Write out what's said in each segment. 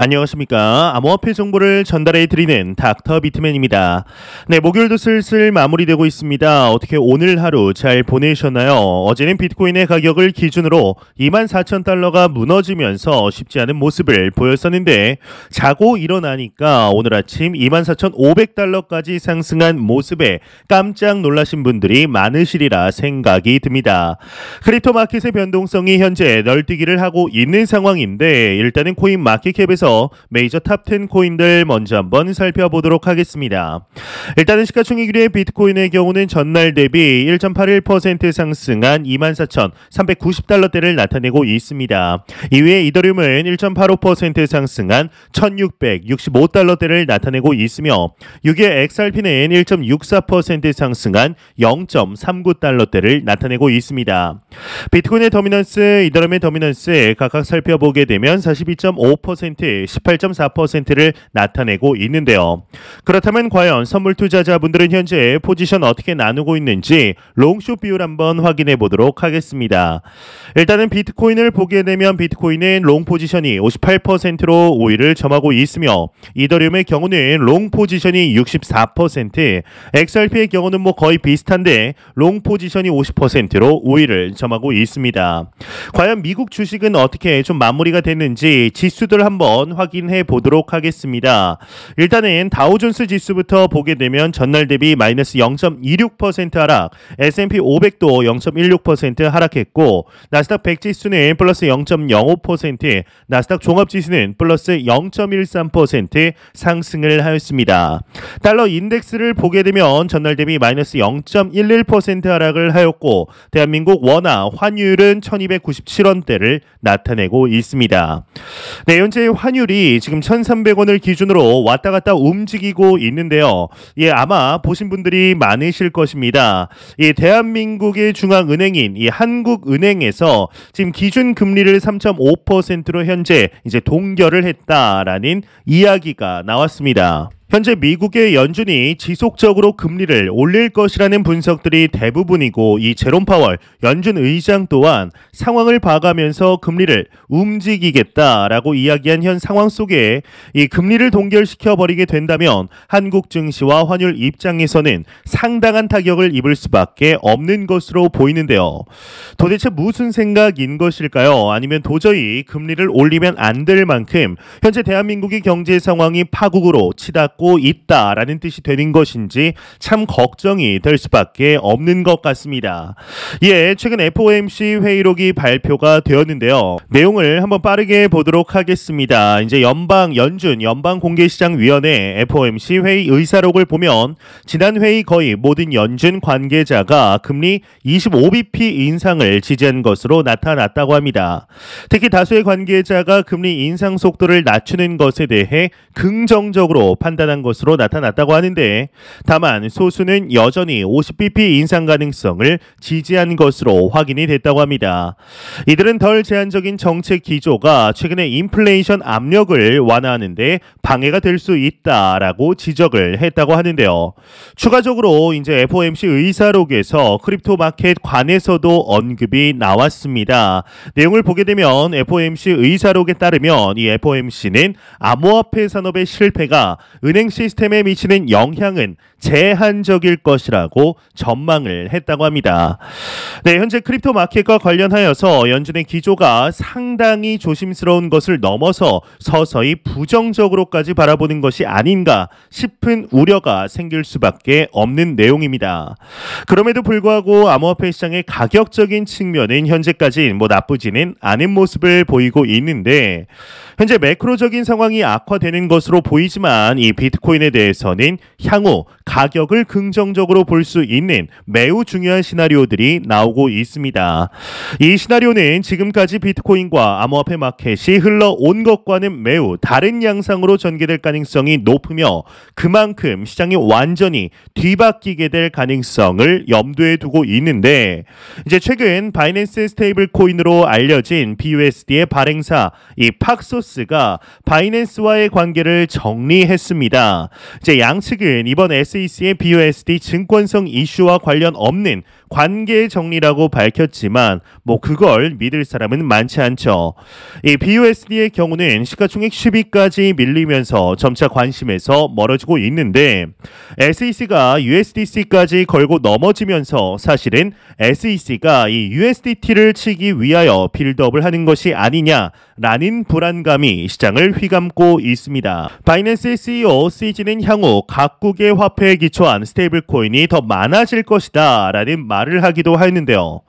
안녕하십니까. 암호화폐 정보를 전달해 드리는 닥터 비트맨입니다. 네, 목요일도 슬슬 마무리되고 있습니다. 어떻게 오늘 하루 잘 보내셨나요? 어제는 비트코인의 가격을 기준으로 24,000달러가 무너지면서 쉽지 않은 모습을 보였었는데 자고 일어나니까 오늘 아침 24,500달러까지 상승한 모습에 깜짝 놀라신 분들이 많으시리라 생각이 듭니다. 크립토 마켓의 변동성이 현재 널뛰기를 하고 있는 상황인데 일단은 코인 마켓캡에서 메이저 탑10 코인들 먼저 한번 살펴보도록 하겠습니다. 일단은 시가총액 1위의 비트코인의 경우는 전날 대비 1.81% 상승한 24,390달러대를 나타내고 있습니다. 이외에 이더리움은 1.85% 상승한 1,665달러대를 나타내고 있으며 6위의 XRP는 1.64% 상승한 0.39달러대를 나타내고 있습니다. 비트코인의 더미넌스, 이더리움의 더미넌스 각각 살펴보게 되면 42.5%, 18.4%를 나타내고 있는데요. 그렇다면 과연 선물 투자자분들은 현재 포지션 어떻게 나누고 있는지 롱숏 비율 한번 확인해 보도록 하겠습니다. 일단은 비트코인을 보게 되면 비트코인은 롱 포지션이 58%로 우위를 점하고 있으며 이더리움의 경우는 롱 포지션이 64%, XRP의 경우는 거의 비슷한데 롱 포지션이 50%로 우위를 점하고 있습니다. 과연 미국 주식은 어떻게 좀 마무리가 됐는지 지수들 한번 확인해 보도록 하겠습니다. 일단은 다우존스 지수부터 보게 되면 전날 대비 마이너스 0.26% 하락, S&P 500도 0.16% 하락했고 나스닥 100 지수는 플러스 0.05%, 나스닥 종합지수는 플러스 0.13% 상승을 하였습니다. 달러 인덱스를 보게 되면 전날 대비 마이너스 0.11% 하락을 하였고 대한민국 원화 환율은 1297원대를 나타내고 있습니다. 네, 현재 환율이 지금 1,300원을 기준으로 왔다 갔다 움직이고 있는데요. 예, 아마 보신 분들이 많으실 것입니다. 이 대한민국의 중앙은행인 이 한국은행에서 지금 기준 금리를 3.5%로 현재 이제 동결을 했다라는 이야기가 나왔습니다. 현재 미국의 연준이 지속적으로 금리를 올릴 것이라는 분석들이 대부분이고 이 제롬 파월 연준 의장 또한 상황을 봐가면서 금리를 움직이겠다라고 이야기한 현 상황 속에 이 금리를 동결시켜 버리게 된다면 한국 증시와 환율 입장에서는 상당한 타격을 입을 수밖에 없는 것으로 보이는데요. 도대체 무슨 생각인 것일까요? 아니면 도저히 금리를 올리면 안 될 만큼 현재 대한민국의 경제 상황이 파국으로 치닫고 있다라는 뜻이 되는 것인지 참 걱정이 될 수밖에 없는 것 같습니다. 예, 최근 FOMC 회의록이 발표가 되었는데요. 내용을 한번 빠르게 보도록 하겠습니다. 이제 연준 연방공개시장위원회 FOMC 회의 의사록을 보면 지난 회의 거의 모든 연준 관계자가 금리 25bp 인상을 지지한 것으로 나타났다고 합니다. 특히 다수의 관계자가 금리 인상 속도를 낮추는 것에 대해 긍정적으로 판단한 것으로 나타났다고 하는데 다만 소수는 여전히 50bp 인상 가능성을 지지한 것으로 확인이 됐다고 합니다. 이들은 덜 제한적인 정책 기조가 최근에 인플레이션 압력을 완화하는 데 방해가 될 수 있다라고 지적을 했다고 하는데요. 추가적으로 이제 FOMC 의사록에서 크립토 마켓 관해서도 언급이 나왔습니다. 내용을 보게 되면 FOMC 의사록에 따르면 이 FOMC는 암호화폐 산업의 실패가 은행 시스템에 미치는 영향은 제한적일 것이라고 전망을 했다고 합니다. 네, 현재 크립토 마켓과 관련하여서 연준의 기조가 상당히 조심스러운 것을 넘어서 서서히 부정적으로까지 바라보는 것이 아닌가 싶은 우려가 생길 수밖에 없는 내용입니다. 그럼에도 불구하고 암호화폐 시장의 가격적인 측면은 현재까지 나쁘지는 않은 모습을 보이고 있는데 현재 매크로적인 상황이 악화되는 것으로 보이지만 이 비트코인에 대해서는 향후 가격을 긍정적으로 볼 수 있는 매우 중요한 시나리오들이 나오고 있습니다. 이 시나리오는 지금까지 비트코인과 암호화폐 마켓이 흘러온 것과는 매우 다른 양상으로 전개될 가능성이 높으며 그만큼 시장이 완전히 뒤바뀌게 될 가능성을 염두에 두고 있는데 이제 최근 바이낸스 스테이블 코인으로 알려진 BUSD의 발행사 이 팍소스가 바이낸스와의 관계를 정리했습니다. 이제 양측은 이번 SEC의 BUSD 증권성 이슈와 관련 없는 관계 정리라고 밝혔지만 뭐 그걸 믿을 사람은 많지 않죠. 이 BUSD의 경우는 시가총액 10위까지 밀리면서 점차 관심에서 멀어지고 있는데 SEC가 USDC까지 걸고 넘어지면서 사실은 SEC가 이 USDT를 치기 위하여 빌드업을 하는 것이 아니냐라는 불안감이 시장을 휘감고 있습니다. 바이낸스의 CEO 시진은 향후 각국의 화폐에 기초한 스테이블 코인이 더 많아질 것이다 라는 말을 하기도 하였는데요.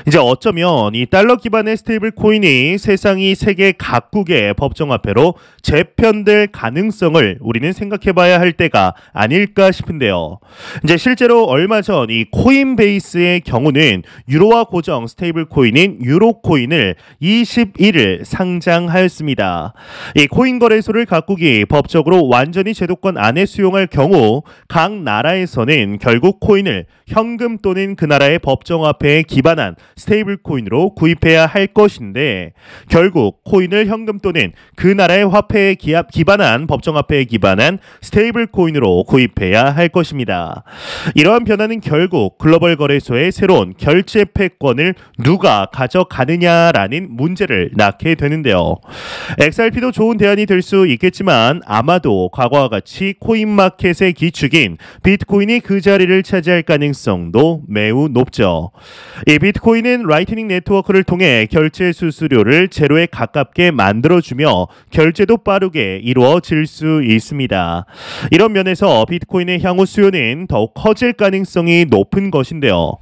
이제 어쩌면 이 달러 기반의 스테이블 코인이 세상이 세계 각국의 법정화폐로 재편될 가능성을 우리는 생각해봐야 할 때가 아닐까 싶은데요. 이제 실제로 얼마 전 이 코인베이스의 경우는 유로화 고정 스테이블 코인인 유로코인을 21일 상장하였습니다. 이 코인 거래소를 각국이 법적으로 완전히 제도권 안에 수용할 경우 각 나라에서는 결국 코인을 현금 또는 그 나라의 법정화폐에 기반한 스테이블 코인으로 구입해야 할 것인데 결국 코인을 현금 또는 그 나라의 화폐에 기반한 법정화폐에 기반한 스테이블 코인으로 구입해야 할 것입니다. 이러한 변화는 결국 글로벌 거래소의 새로운 결제 패권을 누가 가져가느냐라는 문제를 낳게 되는데요. XRP도 좋은 대안이 될 수 있겠지만 아마도 과거와 같이 코인마켓의 기축인 비트코인이 그 자리를 차지할 가능성도 매우 높죠. 이 비트코인은 라이트닝 네트워크를 통해 결제 수수료를 제로에 가깝게 만들어주며 결제도 빠르게 이루어질 수 있습니다. 이런 면에서 비트코인의 향후 수요는 더욱 커질 가능성이 높은 것인데요.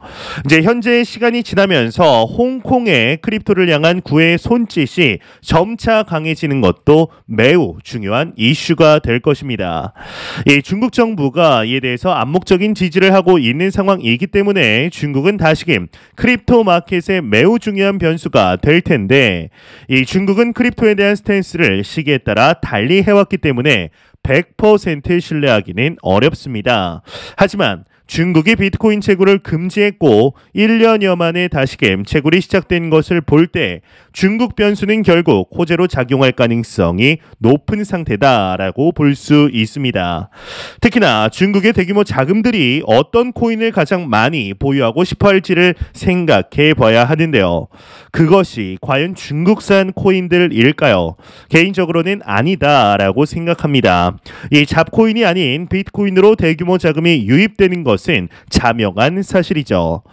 이제 현재 시간이 지나면서 홍콩의 크립토를 향한 구애의 손짓이 점차 강해지는 것도 매우 중요한 이슈가 될 것입니다. 이 중국 정부가 이에 대해서 암묵적인 지지를 하고 있는 상황이기 때문에 중국은 다시금 크립토 마켓에 매우 중요한 변수가 될 텐데 이 중국은 크립토에 대한 스탠스를 시기에 따라 달리 해왔기 때문에 100% 신뢰하기는 어렵습니다. 하지만 중국이 비트코인 채굴을 금지했고 1년여 만에 다시금 채굴이 시작된 것을 볼 때 중국 변수는 결국 호재로 작용할 가능성이 높은 상태다라고 볼 수 있습니다. 특히나 중국의 대규모 자금들이 어떤 코인을 가장 많이 보유하고 싶어 할지를 생각해 봐야 하는데요. 그것이 과연 중국산 코인들일까요? 개인적으로는 아니다라고 생각합니다. 이 잡코인이 아닌 비트코인으로 대규모 자금이 유입되는 것은 자명한 사실이죠.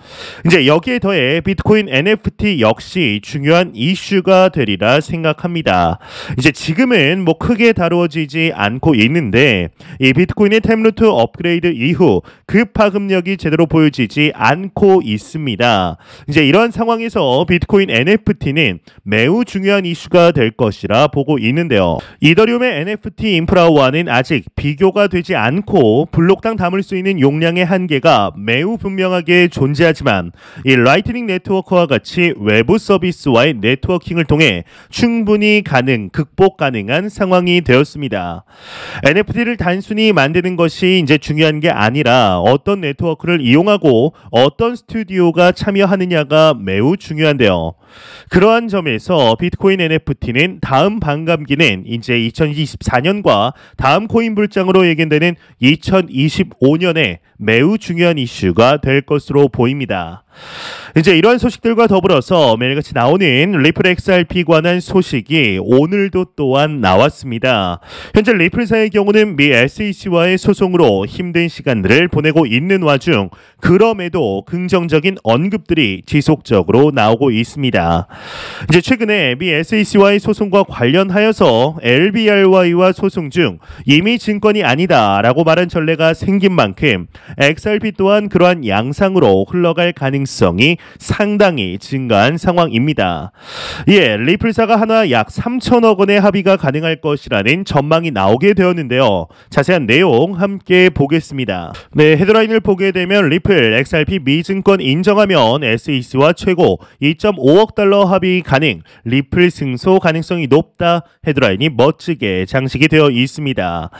이제 여기에 더해 비트코인 NFT 역시 중요한 이슈가 되리라 생각합니다. 이제 지금은 뭐 크게 다루어지지 않고 있는데 이 비트코인의 템루트 업그레이드 이후 그 파급력이 제대로 보여지지 않고 있습니다. 이제 이런 상황에서 비트코인 NFT는 매우 중요한 이슈가 될 것이라 보고 있는데요. 이더리움의 NFT 인프라와는 아직 비교가 되지 않고 블록당 담을 수 있는 용량의 한계가 매우 분명하게 존재하지만 이 라이트닝 네트워크와 같이 외부 서비스와의 네트워킹을 통해 충분히 극복 가능한 상황이 되었습니다. NFT를 단순히 만드는 것이 이제 중요한 게 아니라 어떤 네트워크를 이용하고 어떤 스튜디오가 참여하느냐가 매우 중요한데요. 그러한 점에서 비트코인 NFT는 다음 반감기는 이제 2024년과 다음 코인 불장으로 예견되는 2025년에 매우 중요한 이슈가 될 것으로 보입니다. 이제 이러한 소식들과 더불어서 매일같이 나오는 리플 XRP 관한 소식이 오늘도 또한 나왔습니다. 현재 리플사의 경우는 미 SEC와의 소송으로 힘든 시간들을 보내고 있는 와중 그럼에도 긍정적인 언급들이 지속적으로 나오고 있습니다. 이제 최근에 미 SEC와의 소송과 관련하여서 LBRY와 소송 중 이미 증권이 아니다라고 말한 전례가 생긴 만큼 XRP 또한 그러한 양상으로 흘러갈 가능성이 상당히 증가한 상황입니다. 이에 리플사가 하나 약 3천억 원의 합의가 가능할 것이라는 전망이 나오게 되었는데요. 자세한 내용 함께 보겠습니다. 네, 헤드라인을 보게 되면 리플 XRP 미증권 인정하면 SEC와 최고 2.5억 달러 합의 가능, 리플 승소 가능성이 높다. 헤드라인이 멋지게 장식이 되어 있습니다.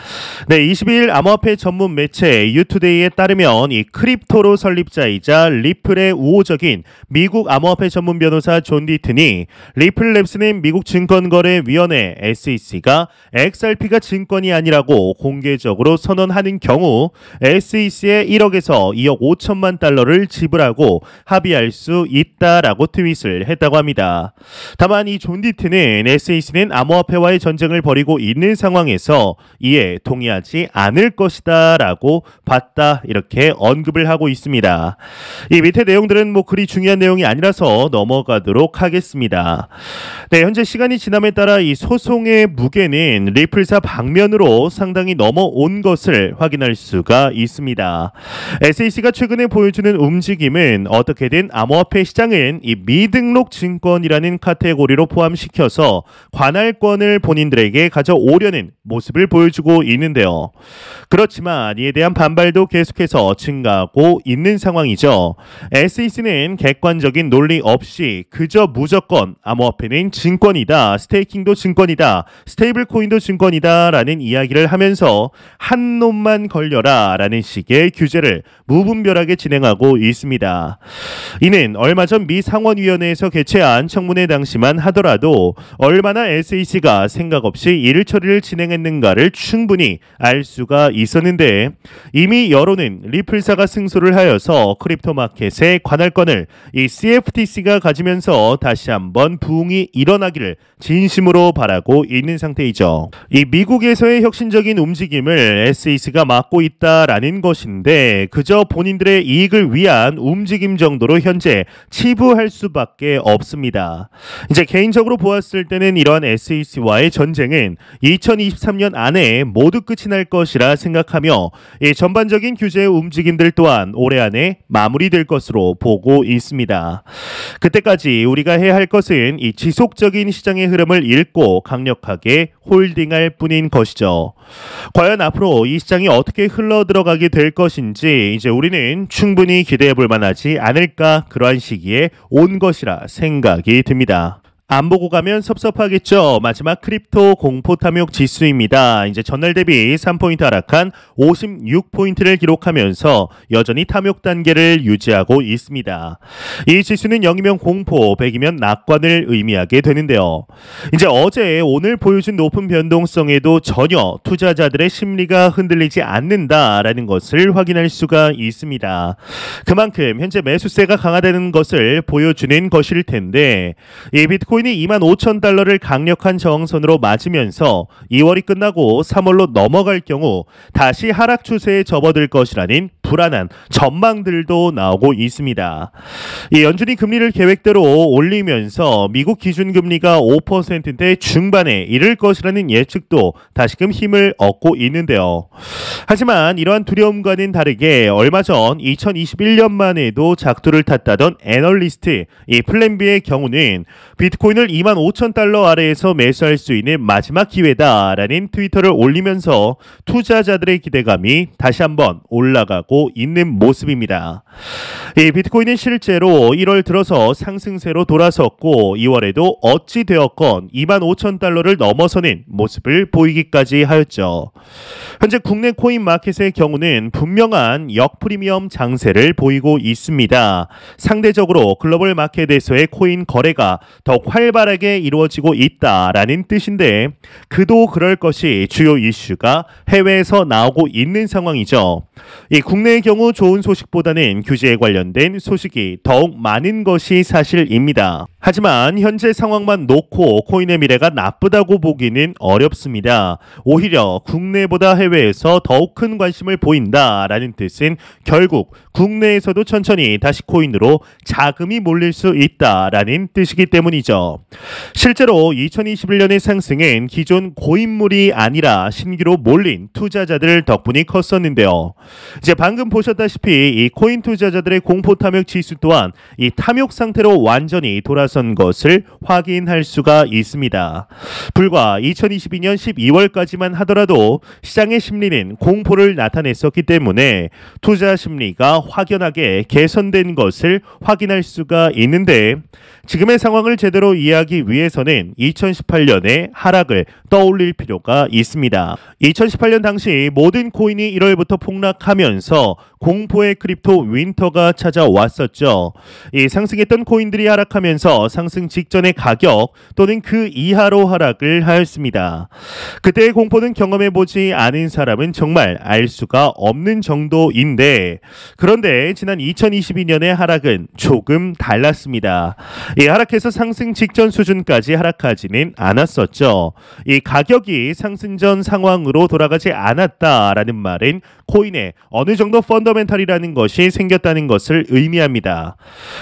네, 22일 암호화폐 전문 매체 유투데이에 따르면 이 크립토로 설립자이자 리플의 시장에 우호적인 미국 암호화폐 전문 변호사 존 디튼이 리플랩스는 미국 증권거래위원회 SEC가 XRP가 증권이 아니라고 공개적으로 선언하는 경우 SEC에 1억에서 2억 5천만 달러를 지불하고 합의할 수 있다라고 트윗을 했다고 합니다. 다만 이 존 디튼은 SEC는 암호화폐와의 전쟁을 벌이고 있는 상황에서 이에 동의하지 않을 것이다 라고 봤다 이렇게 언급을 하고 있습니다. 이 밑에 내용들은 뭐 그리 중요한 내용이 아니라서 넘어가도록 하겠습니다. 네, 현재 시간이 지남에 따라 이 소송의 무게는 리플사 방면으로 상당히 넘어온 것을 확인할 수가 있습니다. SEC가 최근에 보여주는 움직임은 어떻게든 암호화폐 시장은 이 미등록 증권이라는 카테고리로 포함시켜서 관할권을 본인들에게 가져오려는 모습을 보여주고 있는데요. 그렇지만 이에 대한 반발도 계속해서 증가하고 있는 상황이죠. SEC는 객관적인 논리 없이 그저 무조건 암호화폐는 증권이다, 스테이킹도 증권이다, 스테이블 코인도 증권이다 라는 이야기를 하면서 한 놈만 걸려라 라는 식의 규제를 무분별하게 진행하고 있습니다. 이는 얼마 전 미 상원위원회에서 개최한 청문회 당시만 하더라도 얼마나 SEC가 생각 없이 일 처리를 진행했는가를 충분히 알 수가 있었는데, 이미 여론은 리플사가 승소를 하여서 크립토 마켓의 관할권을 이 CFTC가 가지면서 다시 한번 부흥이 일어나기를 진심으로 바라고 있는 상태이죠. 이 미국에서의 혁신적인 움직임을 SEC가 막고 있다라는 것인데 그저 본인들의 이익을 위한 움직임 정도로 현재 치부할 수밖에 없습니다. 이제 개인적으로 보았을 때는 이러한 SEC와의 전쟁은 2023년 안에 모두 끝이 날 것이라 생각하며 이 전반적인 규제의 움직임들 또한 올해 안에 마무리될 것으로 보고 있습니다. 그때까지 우리가 해야 할 것은 이 지속적인 시장의 흐름을 읽고 강력하게 홀딩할 뿐인 것이죠. 과연 앞으로 이 시장이 어떻게 흘러 들어가게 될 것인지 이제 우리는 충분히 기대해 볼 만하지 않을까, 그러한 시기에 온 것이라 생각이 듭니다. 안 보고 가면 섭섭하겠죠. 마지막 크립토 공포 탐욕 지수입니다. 이제 전날 대비 3포인트 하락한 56포인트를 기록하면서 여전히 탐욕 단계를 유지하고 있습니다. 이 지수는 0이면 공포, 100이면 낙관을 의미하게 되는데요. 이제 어제 오늘 보여준 높은 변동성에도 전혀 투자자들의 심리가 흔들리지 않는다라는 것을 확인할 수가 있습니다. 그만큼 현재 매수세가 강화되는 것을 보여주는 것일 텐데, 이 비트코인이 25,000달러를 강력한 저항선으로 맞으면서 2월이 끝나고 3월로 넘어갈 경우 다시 하락 추세에 접어들 것이라는 불안한 전망들도 나오고 있습니다. 이 연준이 금리를 계획대로 올리면서 미국 기준금리가 5%대 중반에 이를 것이라는 예측도 다시금 힘을 얻고 있는데요. 하지만 이러한 두려움과는 다르게 얼마 전 2021년만 해도 작두를 탔다던 애널리스트 이 플랜비의 경우는 비트코인을 25,000달러 아래에서 매수할 수 있는 마지막 기회다라는 트위터를 올리면서 투자자들의 기대감이 다시 한번 올라가고 있는 모습입니다. 이 비트코인은 실제로 1월 들어서 상승세로 돌아섰고 2월에도 어찌 되었건 25,000달러를 넘어서는 모습을 보이기까지 하였죠. 현재 국내 코인 마켓의 경우는 분명한 역프리미엄 장세를 보이고 있습니다. 상대적으로 글로벌 마켓에서의 코인 거래가 더욱 활발하게 이루어지고 있다라는 뜻인데, 그도 그럴 것이 주요 이슈가 해외에서 나오고 있는 상황이죠. 이 국내의 경우 좋은 소식보다는 규제에 관련된 소식이 더욱 많은 것이 사실입니다. 하지만 현재 상황만 놓고 코인의 미래가 나쁘다고 보기는 어렵습니다. 오히려 국내보다 해외에서 더욱 큰 관심을 보인다라는 뜻은 결국 국내에서도 천천히 다시 코인으로 자금이 몰릴 수 있다라는 뜻이기 때문이죠. 실제로 2021년의 상승은 기존 고인물이 아니라 신규로 몰린 투자자들 덕분이 컸었는데요. 이제 방금 보셨다시피 이 코인 투자자들의 공포 탐욕 지수 또한 이 탐욕 상태로 완전히 돌아선 것을 확인할 수가 있습니다. 불과 2022년 12월까지만 하더라도 시장의 심리는 공포를 나타냈었기 때문에 투자 심리가 확연하게 개선된 것을 확인할 수가 있는데, 지금의 상황을 제대로 이해하기 위해서는 2018년의 하락을 떠올릴 필요가 있습니다. 2018년 당시 모든 코인이 1월부터 폭락하면서 하락하면서 공포의 크립토 윈터가 찾아왔었죠. 이 상승했던 코인들이 하락하면서 상승 직전의 가격 또는 그 이하로 하락을 하였습니다. 그때의 공포는 경험해보지 않은 사람은 정말 알 수가 없는 정도인데, 그런데 지난 2022년의 하락은 조금 달랐습니다. 이 하락해서 상승 직전 수준까지 하락하지는 않았었죠. 이 가격이 상승 전 상황으로 돌아가지 않았다라는 말은 코인에 어느 정도 펀더멘탈이라는 것이 생겼다는 것을 의미합니다.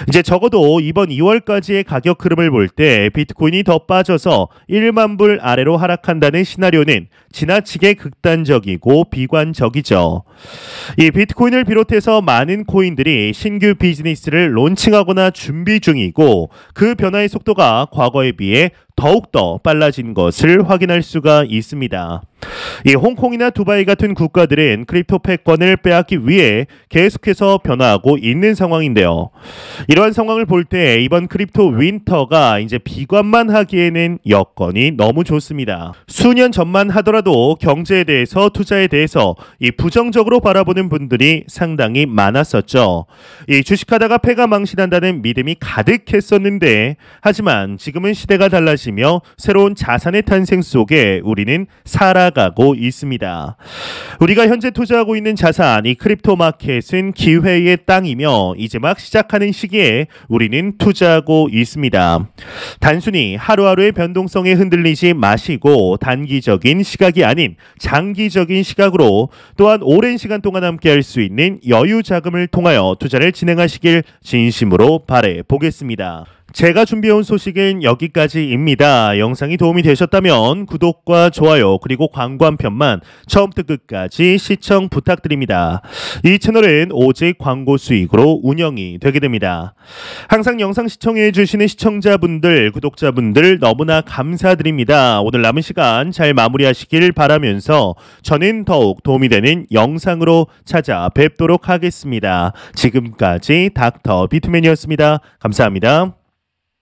이제 적어도 이번 2월까지의 가격 흐름을 볼 때 비트코인이 더 빠져서 1만 불 아래로 하락한다는 시나리오는 지나치게 극단적이고 비관적이죠. 이 비트코인을 비롯해서 많은 코인들이 신규 비즈니스를 론칭하거나 준비 중이고, 그 변화의 속도가 과거에 비해 더욱더 빨라진 것을 확인할 수가 있습니다. 이 홍콩이나 두바이 같은 국가들은 크립토 패권을 빼앗기 위해 계속해서 변화하고 있는 상황인데요. 이러한 상황을 볼 때 이번 크립토 윈터가 이제 비관만 하기에는 여건이 너무 좋습니다. 수년 전만 하더라도 경제에 대해서, 투자에 대해서 이 부정적으로 바라보는 분들이 상당히 많았었죠. 이 주식하다가 패가 망신한다는 믿음이 가득했었는데, 하지만 지금은 시대가 달라지며 새로운 자산의 탄생 속에 우리는 살아가고 있습니다. 우리가 현재 투자하고 있는 자산, 이 크립토 마켓은 기회의 땅이며 이제 막 시작하는 시기에 우리는 투자하고 있습니다. 단순히 하루하루의 변동성에 흔들리지 마시고 단기적인 시각이 아닌 장기적인 시각으로, 또한 오랜 시간 동안 함께할 수 있는 여유 자금을 통하여 투자를 진행하시길 진심으로 바라 보겠습니다. 제가 준비해온 소식은 여기까지입니다. 영상이 도움이 되셨다면 구독과 좋아요 그리고 광고 한 편만 처음부터 끝까지 시청 부탁드립니다. 이 채널은 오직 광고 수익으로 운영이 되게 됩니다. 항상 영상 시청해 주시는 시청자분들, 구독자분들 너무나 감사드립니다. 오늘 남은 시간 잘 마무리하시길 바라면서 저는 더욱 도움이 되는 영상으로 찾아뵙도록 하겠습니다. 지금까지 닥터 비트맨이었습니다. 감사합니다.